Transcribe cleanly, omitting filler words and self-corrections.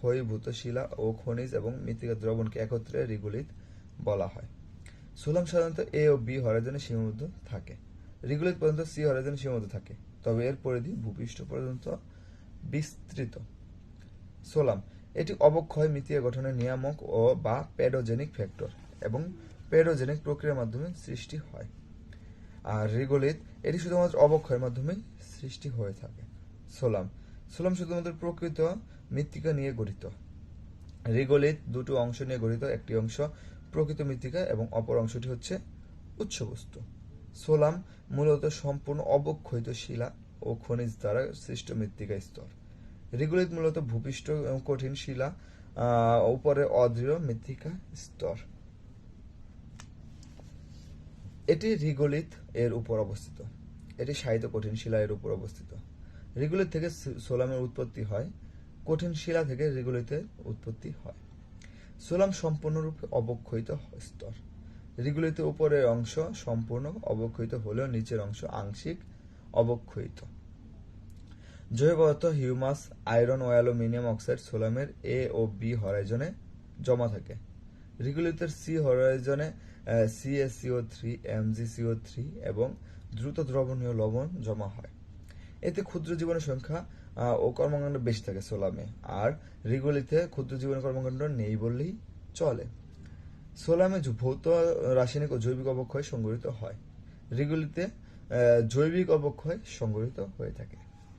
ক্ষয়ীভূত শিলা ও খনিজ এবং মৃত্তিকা দ্রবণকে একত্রে রিগুলিত বলা হয়। সোলাম সাধারণত এ ও বি হরাইজনে সীমাবদ্ধ থাকে। রিগুলিত পর্যন্ত সি হরাইজনে সীমাবদ্ধ থাকে, তবে এর পরিধি ভূপৃষ্ঠ পর্যন্ত বিস্তৃত। সোলাম এটি অবক্ষয় মৃত্তিকা গঠনের নিয়ামক ও বা প্যাডোজেনিক ফ্যাক্টর এবং প্যাডোজেনিক প্রক্রিয়ার মাধ্যমে সৃষ্টি হয়। আর রিগোলিত এটি শুধুমাত্র অবক্ষয়ের মাধ্যমে সৃষ্টি হয়ে থাকে। সোলাম সোলাম শুধুমাত্র প্রকৃত মৃত্তিকা নিয়ে গঠিত। রিগোলিত দুটো অংশ নিয়ে গঠিত, একটি অংশ প্রকৃত মৃত্তিকা এবং অপর অংশটি হচ্ছে উৎসবস্তু। সোলাম মূলত সম্পূর্ণ অবক্ষয়িত শিলা ও খনিজ দ্বারা সৃষ্ট মৃত্তিকা স্তর। রিগোলিত মূলত ভূপৃষ্ঠ কঠিন শিলা উপরে অদৃঢ় মৃত্তিকা স্তর। এটি রিগোলিত এর উপর অবস্থিত। এটি শায়িত কঠিন শিলা এর উপর অবস্থিত। রিগোলিত থেকে সোলামের উৎপত্তি হয়, কঠিন শিলা থেকে রিগোলিতের উৎপত্তি হয়। সোলাম সম্পূর্ণরূপে অবক্ষয়িত স্তর। রিগোলিতের উপরের অংশ সম্পূর্ণ অবক্ষয়িত হলেও নিচের অংশ আংশিক অবক্ষয়িত। জৈব পদার্থ হিউমাস, আয়রন ও অ্যালুমিনিয়াম অক্সাইড সোলামের এ ও বি হরাইজনে জমা থাকে। রিগোলিতের সি হরাইজনে CaCO3, MgCO3 এবং দ্রুত দ্রবণীয় লবণ জমা হয়। এতে ক্ষুদ্র জীবাণু সংখ্যা ও কর্মকাণ্ড বেশি থাকে সোলামে, আর রিগোলিতে ক্ষুদ্র জীবাণু কর্মকাণ্ড নেই বললেই চলে। সোলামে ভৌত, রাসায়নিক ও জৈবিক অবক্ষয় সংঘটিত হয়। রিগোলিতে জৈবিক অবক্ষয় সংঘটিত হয়ে থাকে।